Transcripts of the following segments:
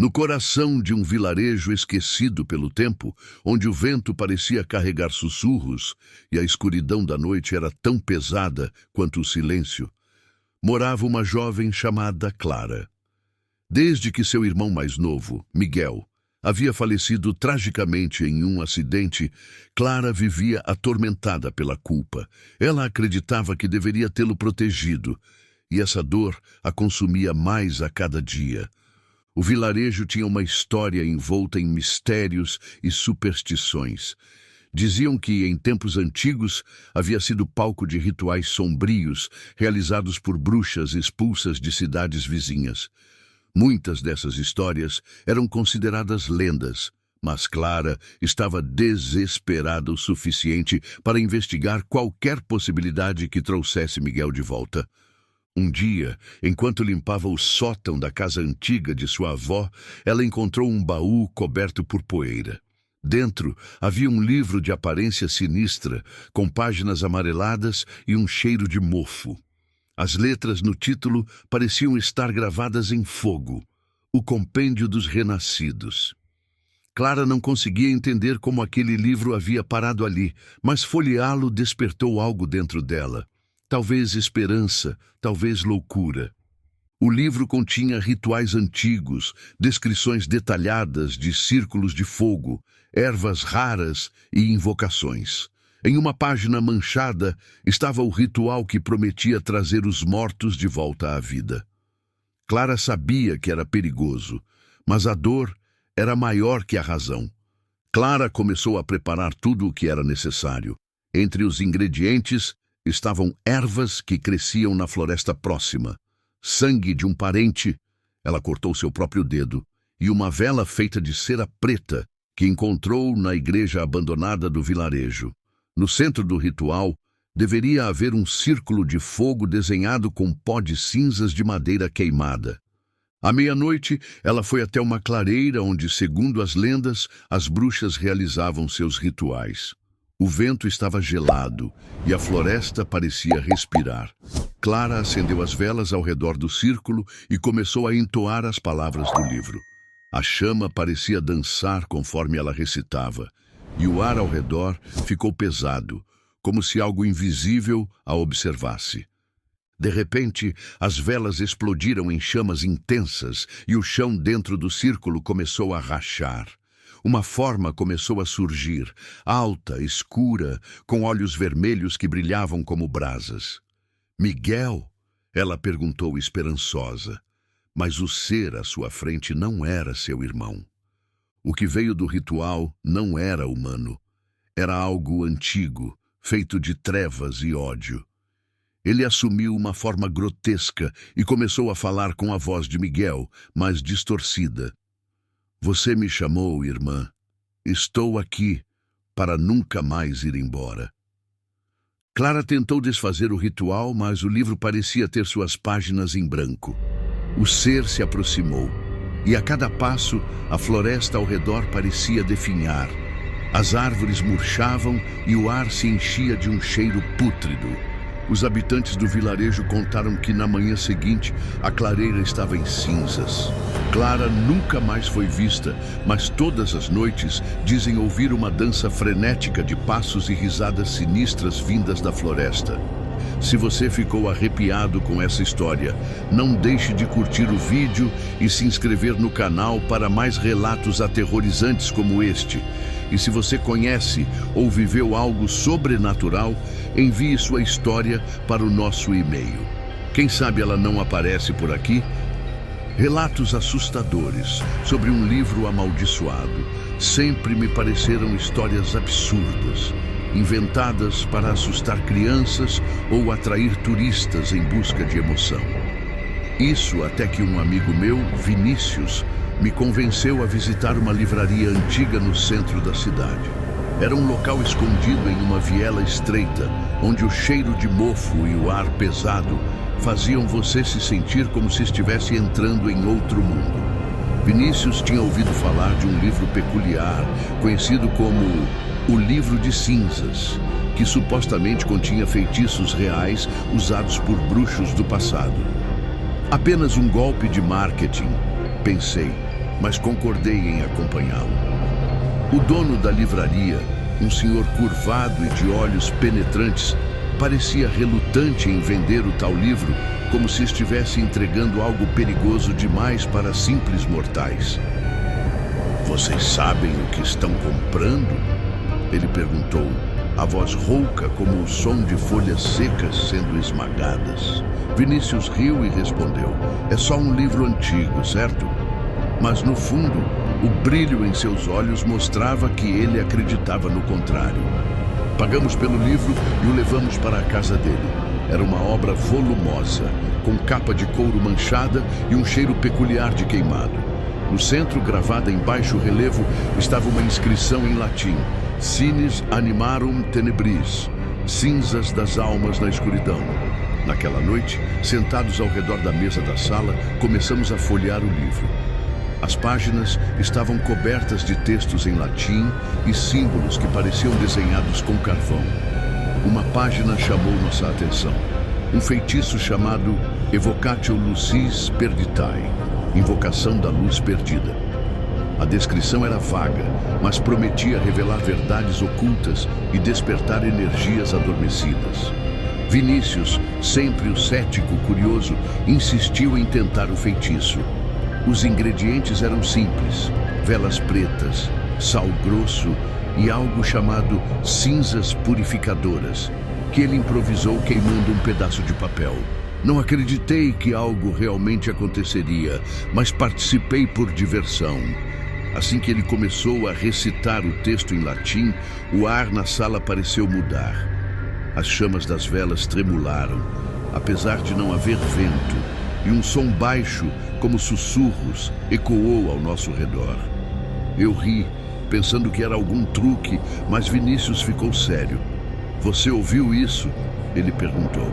No coração de um vilarejo esquecido pelo tempo, onde o vento parecia carregar sussurros e a escuridão da noite era tão pesada quanto o silêncio, morava uma jovem chamada Clara. Desde que seu irmão mais novo, Miguel, havia falecido tragicamente em um acidente, Clara vivia atormentada pela culpa. Ela acreditava que deveria tê-lo protegido, e essa dor a consumia mais a cada dia. O vilarejo tinha uma história envolta em mistérios e superstições. Diziam que, em tempos antigos, havia sido palco de rituais sombrios realizados por bruxas expulsas de cidades vizinhas. Muitas dessas histórias eram consideradas lendas, mas Clara estava desesperada o suficiente para investigar qualquer possibilidade que trouxesse Miguel de volta. Um dia, enquanto limpava o sótão da casa antiga de sua avó, ela encontrou um baú coberto por poeira. Dentro havia um livro de aparência sinistra, com páginas amareladas e um cheiro de mofo. As letras no título pareciam estar gravadas em fogo: O Compêndio dos Renascidos. Clara não conseguia entender como aquele livro havia parado ali, mas folheá-lo despertou algo dentro dela. Talvez esperança, talvez loucura. O livro continha rituais antigos, descrições detalhadas de círculos de fogo, ervas raras e invocações. Em uma página manchada estava o ritual que prometia trazer os mortos de volta à vida. Clara sabia que era perigoso, mas a dor era maior que a razão. Clara começou a preparar tudo o que era necessário. Entre os ingredientes estavam ervas que cresciam na floresta próxima, sangue de um parente, ela cortou seu próprio dedo, e uma vela feita de cera preta que encontrou na igreja abandonada do vilarejo. No centro do ritual, deveria haver um círculo de fogo desenhado com pó de cinzas de madeira queimada. À meia-noite, ela foi até uma clareira onde, segundo as lendas, as bruxas realizavam seus rituais. O vento estava gelado e a floresta parecia respirar. Clara acendeu as velas ao redor do círculo e começou a entoar as palavras do livro. A chama parecia dançar conforme ela recitava, e o ar ao redor ficou pesado, como se algo invisível a observasse. De repente, as velas explodiram em chamas intensas e o chão dentro do círculo começou a rachar. Uma forma começou a surgir, alta, escura, com olhos vermelhos que brilhavam como brasas. Miguel? Ela perguntou esperançosa, mas o ser à sua frente não era seu irmão. O que veio do ritual não era humano. Era algo antigo, feito de trevas e ódio. Ele assumiu uma forma grotesca e começou a falar com a voz de Miguel, mas distorcida. Você me chamou, irmã. Estou aqui para nunca mais ir embora. Clara tentou desfazer o ritual, mas o livro parecia ter suas páginas em branco. O ser se aproximou, e a cada passo a floresta ao redor parecia definhar. As árvores murchavam e o ar se enchia de um cheiro pútrido. Os habitantes do vilarejo contaram que na manhã seguinte a clareira estava em cinzas. Clara nunca mais foi vista, mas todas as noites dizem ouvir uma dança frenética de passos e risadas sinistras vindas da floresta. Se você ficou arrepiado com essa história, não deixe de curtir o vídeo e se inscrever no canal para mais relatos aterrorizantes como este. E se você conhece ou viveu algo sobrenatural, envie sua história para o nosso e-mail. Quem sabe ela não aparece por aqui? Relatos assustadores sobre um livro amaldiçoado sempre me pareceram histórias absurdas, inventadas para assustar crianças ou atrair turistas em busca de emoção. Isso até que um amigo meu, Vinícius, me convenceu a visitar uma livraria antiga no centro da cidade. Era um local escondido em uma viela estreita, onde o cheiro de mofo e o ar pesado faziam você se sentir como se estivesse entrando em outro mundo. Vinícius tinha ouvido falar de um livro peculiar, conhecido como o Livro de Cinzas, que supostamente continha feitiços reais usados por bruxos do passado. Apenas um golpe de marketing, pensei, mas concordei em acompanhá-lo. O dono da livraria, um senhor curvado e de olhos penetrantes, parecia relutante em vender o tal livro, como se estivesse entregando algo perigoso demais para simples mortais. "Vocês sabem o que estão comprando?" Ele perguntou, a voz rouca como o som de folhas secas sendo esmagadas. Vinícius riu e respondeu, "É só um livro antigo, certo?" Mas no fundo, o brilho em seus olhos mostrava que ele acreditava no contrário. Pagamos pelo livro e o levamos para a casa dele. Era uma obra volumosa, com capa de couro manchada e um cheiro peculiar de queimado. No centro, gravada em baixo relevo, estava uma inscrição em latim: Sinis animarum tenebris, cinzas das almas na escuridão. Naquela noite, sentados ao redor da mesa da sala, começamos a folhear o livro. As páginas estavam cobertas de textos em latim e símbolos que pareciam desenhados com carvão. Uma página chamou nossa atenção. Um feitiço chamado Evocatio Lucis Perditae, Invocação da Luz Perdida. A descrição era vaga, mas prometia revelar verdades ocultas e despertar energias adormecidas. Vinícius, sempre o cético curioso, insistiu em tentar o feitiço. Os ingredientes eram simples: velas pretas, sal grosso e algo chamado cinzas purificadoras, que ele improvisou queimando um pedaço de papel. Não acreditei que algo realmente aconteceria, mas participei por diversão. Assim que ele começou a recitar o texto em latim, o ar na sala pareceu mudar. As chamas das velas tremularam, apesar de não haver vento, e um som baixo, como sussurros, ecoou ao nosso redor. Eu ri, pensando que era algum truque, mas Vinícius ficou sério. "Você ouviu isso?" ele perguntou.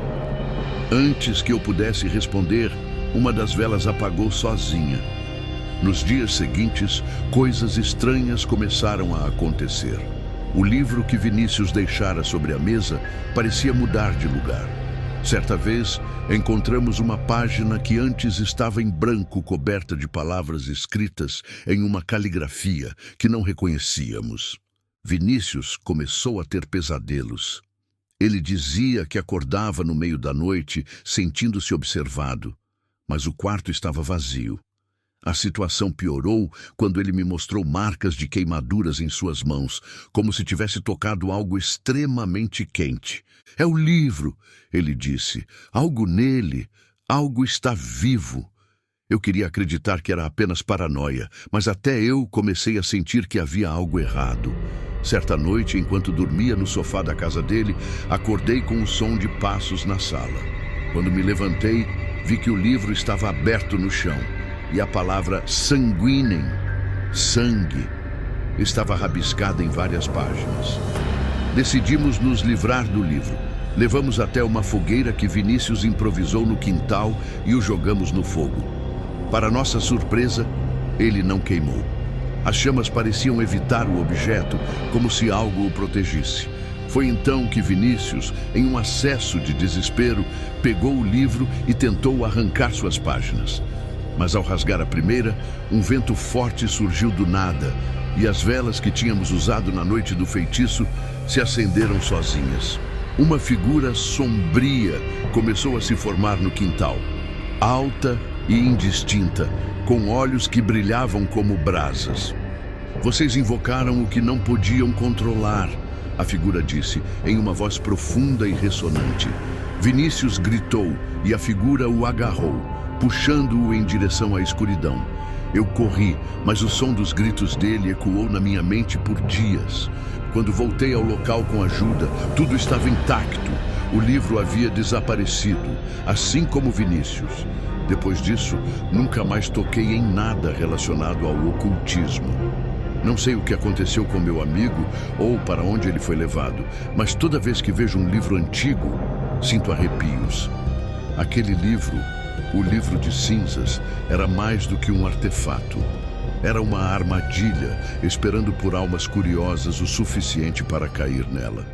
Antes que eu pudesse responder, uma das velas apagou sozinha. Nos dias seguintes, coisas estranhas começaram a acontecer. O livro que Vinícius deixara sobre a mesa parecia mudar de lugar. Certa vez, encontramos uma página que antes estava em branco, coberta de palavras escritas em uma caligrafia que não reconhecíamos. Vinícius começou a ter pesadelos. Ele dizia que acordava no meio da noite, sentindo-se observado, mas o quarto estava vazio. A situação piorou quando ele me mostrou marcas de queimaduras em suas mãos, como se tivesse tocado algo extremamente quente. "É o livro", ele disse. "Algo nele, algo está vivo." Eu queria acreditar que era apenas paranoia, mas até eu comecei a sentir que havia algo errado. Certa noite, enquanto dormia no sofá da casa dele, acordei com o som de passos na sala. Quando me levantei, vi que o livro estava aberto no chão. E a palavra sanguinem, sangue, estava rabiscada em várias páginas. Decidimos nos livrar do livro. Levamos até uma fogueira que Vinícius improvisou no quintal e o jogamos no fogo. Para nossa surpresa, ele não queimou. As chamas pareciam evitar o objeto, como se algo o protegesse. Foi então que Vinícius, em um acesso de desespero, pegou o livro e tentou arrancar suas páginas. Mas ao rasgar a primeira, um vento forte surgiu do nada e as velas que tínhamos usado na noite do feitiço se acenderam sozinhas. Uma figura sombria começou a se formar no quintal, alta e indistinta, com olhos que brilhavam como brasas. "Vocês invocaram o que não podiam controlar", a figura disse, em uma voz profunda e ressonante. Vinícius gritou e a figura o agarrou, puxando-o em direção à escuridão. Eu corri, mas o som dos gritos dele ecoou na minha mente por dias. Quando voltei ao local com ajuda, tudo estava intacto. O livro havia desaparecido, assim como Vinícius. Depois disso, nunca mais toquei em nada relacionado ao ocultismo. Não sei o que aconteceu com meu amigo ou para onde ele foi levado, mas toda vez que vejo um livro antigo, sinto arrepios. Aquele livro, o livro de cinzas, era mais do que um artefato. Era uma armadilha, esperando por almas curiosas o suficiente para cair nela.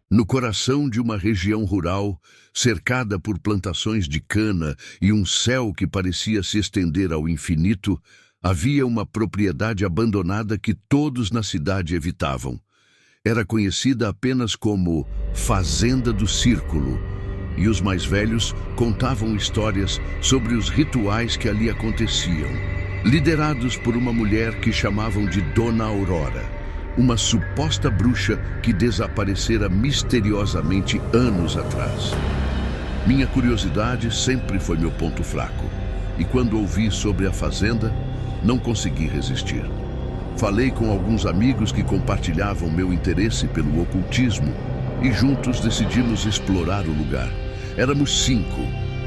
No coração de uma região rural, cercada por plantações de cana e um céu que parecia se estender ao infinito, havia uma propriedade abandonada que todos na cidade evitavam. Era conhecida apenas como Fazenda do Círculo, e os mais velhos contavam histórias sobre os rituais que ali aconteciam, liderados por uma mulher que chamavam de Dona Aurora, uma suposta bruxa que desaparecera misteriosamente anos atrás. Minha curiosidade sempre foi meu ponto fraco, e quando ouvi sobre a fazenda, não consegui resistir. Falei com alguns amigos que compartilhavam meu interesse pelo ocultismo e juntos decidimos explorar o lugar. Éramos 5,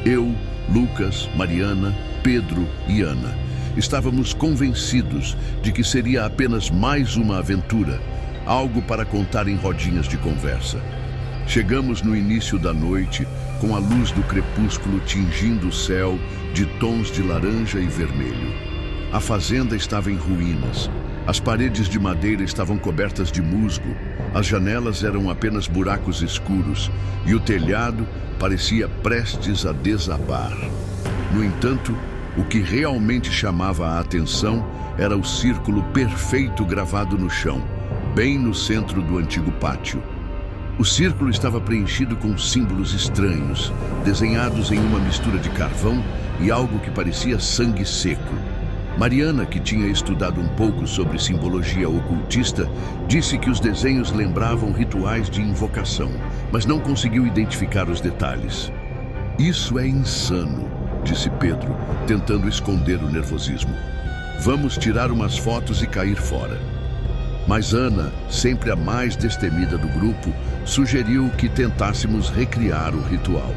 eu, Lucas, Mariana, Pedro e Ana. Estávamos convencidos de que seria apenas mais uma aventura, algo para contar em rodinhas de conversa. Chegamos no início da noite, com a luz do crepúsculo tingindo o céu de tons de laranja e vermelho. A fazenda estava em ruínas. As paredes de madeira estavam cobertas de musgo, as janelas eram apenas buracos escuros e o telhado parecia prestes a desabar. No entanto, o que realmente chamava a atenção era o círculo perfeito gravado no chão, bem no centro do antigo pátio. O círculo estava preenchido com símbolos estranhos, desenhados em uma mistura de carvão e algo que parecia sangue seco. Mariana, que tinha estudado um pouco sobre simbologia ocultista, disse que os desenhos lembravam rituais de invocação, mas não conseguiu identificar os detalhes. "Isso é insano", disse Pedro, tentando esconder o nervosismo. "Vamos tirar umas fotos e cair fora." Mas Ana, sempre a mais destemida do grupo, sugeriu que tentássemos recriar o ritual.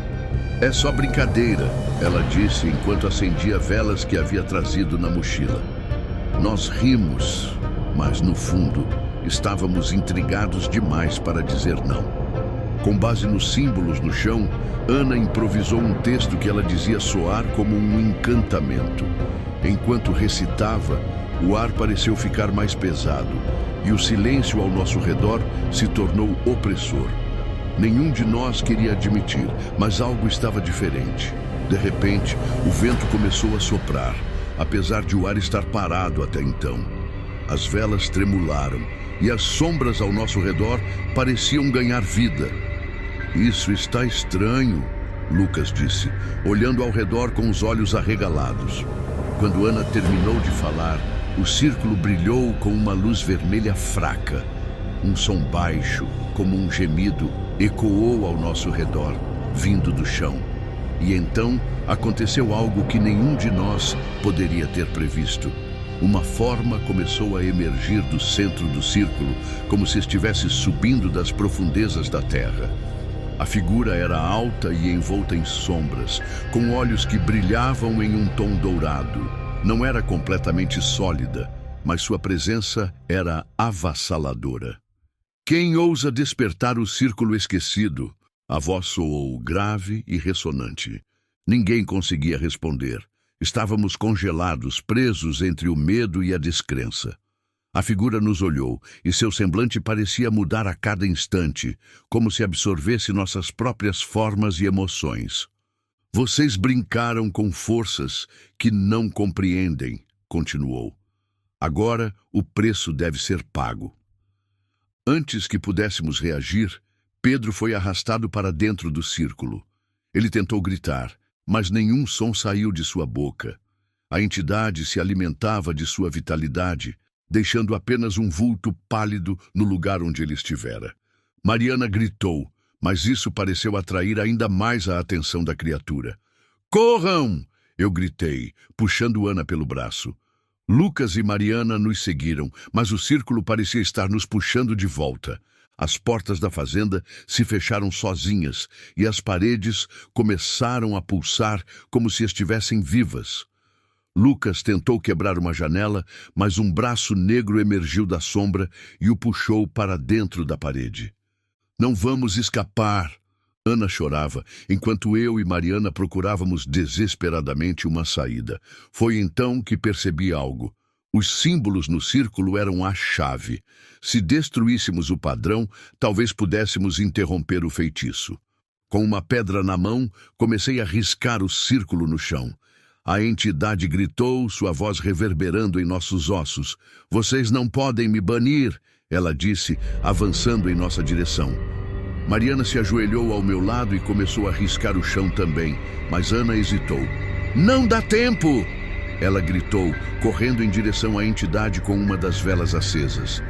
"É só brincadeira", ela disse enquanto acendia velas que havia trazido na mochila. Nós rimos, mas no fundo estávamos intrigados demais para dizer não. Com base nos símbolos no chão, Ana improvisou um texto que ela dizia soar como um encantamento. Enquanto recitava, o ar pareceu ficar mais pesado e o silêncio ao nosso redor se tornou opressor. Nenhum de nós queria admitir, mas algo estava diferente. De repente, o vento começou a soprar, apesar de o ar estar parado até então. As velas tremularam e as sombras ao nosso redor pareciam ganhar vida. "Isso está estranho", Lucas disse, olhando ao redor com os olhos arregalados. Quando Ana terminou de falar, o círculo brilhou com uma luz vermelha fraca. Um som baixo, como um gemido, ecoou ao nosso redor, vindo do chão. E então aconteceu algo que nenhum de nós poderia ter previsto. Uma forma começou a emergir do centro do círculo, como se estivesse subindo das profundezas da terra. A figura era alta e envolta em sombras, com olhos que brilhavam em um tom dourado. Não era completamente sólida, mas sua presença era avassaladora. "Quem ousa despertar o círculo esquecido?" A voz soou grave e ressonante. Ninguém conseguia responder. Estávamos congelados, presos entre o medo e a descrença. A figura nos olhou e seu semblante parecia mudar a cada instante, como se absorvesse nossas próprias formas e emoções. "Vocês brincaram com forças que não compreendem", continuou. "Agora o preço deve ser pago." Antes que pudéssemos reagir, Pedro foi arrastado para dentro do círculo. Ele tentou gritar, mas nenhum som saiu de sua boca. A entidade se alimentava de sua vitalidade, deixando apenas um vulto pálido no lugar onde ele estivera. Mariana gritou, mas isso pareceu atrair ainda mais a atenção da criatura. "Corram!" eu gritei, puxando Ana pelo braço. Lucas e Mariana nos seguiram, mas o círculo parecia estar nos puxando de volta. As portas da fazenda se fecharam sozinhas e as paredes começaram a pulsar como se estivessem vivas. Lucas tentou quebrar uma janela, mas um braço negro emergiu da sombra e o puxou para dentro da parede. "Não vamos escapar!" Ana chorava, enquanto eu e Mariana procurávamos desesperadamente uma saída. Foi então que percebi algo. Os símbolos no círculo eram a chave. Se destruíssemos o padrão, talvez pudéssemos interromper o feitiço. Com uma pedra na mão, comecei a riscar o círculo no chão. A entidade gritou, sua voz reverberando em nossos ossos. "Vocês não podem me banir", ela disse, avançando em nossa direção. Mariana se ajoelhou ao meu lado e começou a riscar o chão também, mas Ana hesitou. "Não dá tempo!" Ela gritou, correndo em direção à entidade com uma das velas acesas.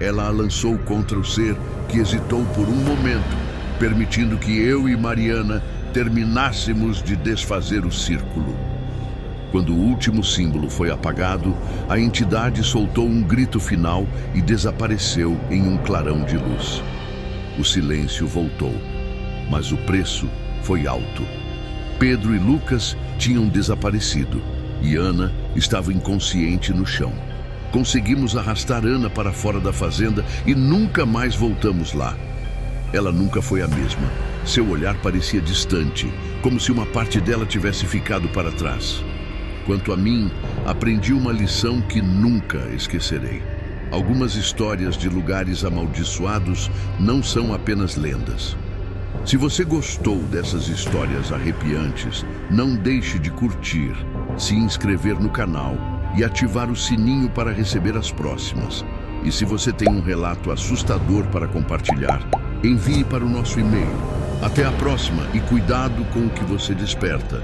Ela a lançou contra o ser, que hesitou por um momento, permitindo que eu e Mariana terminássemos de desfazer o círculo. Quando o último símbolo foi apagado, a entidade soltou um grito final e desapareceu em um clarão de luz. O silêncio voltou, mas o preço foi alto. Pedro e Lucas tinham desaparecido e Ana estava inconsciente no chão. Conseguimos arrastar Ana para fora da fazenda e nunca mais voltamos lá. Ela nunca foi a mesma. Seu olhar parecia distante, como se uma parte dela tivesse ficado para trás. Quanto a mim, aprendi uma lição que nunca esquecerei. Algumas histórias de lugares amaldiçoados não são apenas lendas. Se você gostou dessas histórias arrepiantes, não deixe de curtir, se inscrever no canal e ativar o sininho para receber as próximas. E se você tem um relato assustador para compartilhar, envie para o nosso e-mail. Até a próxima e cuidado com o que você desperta.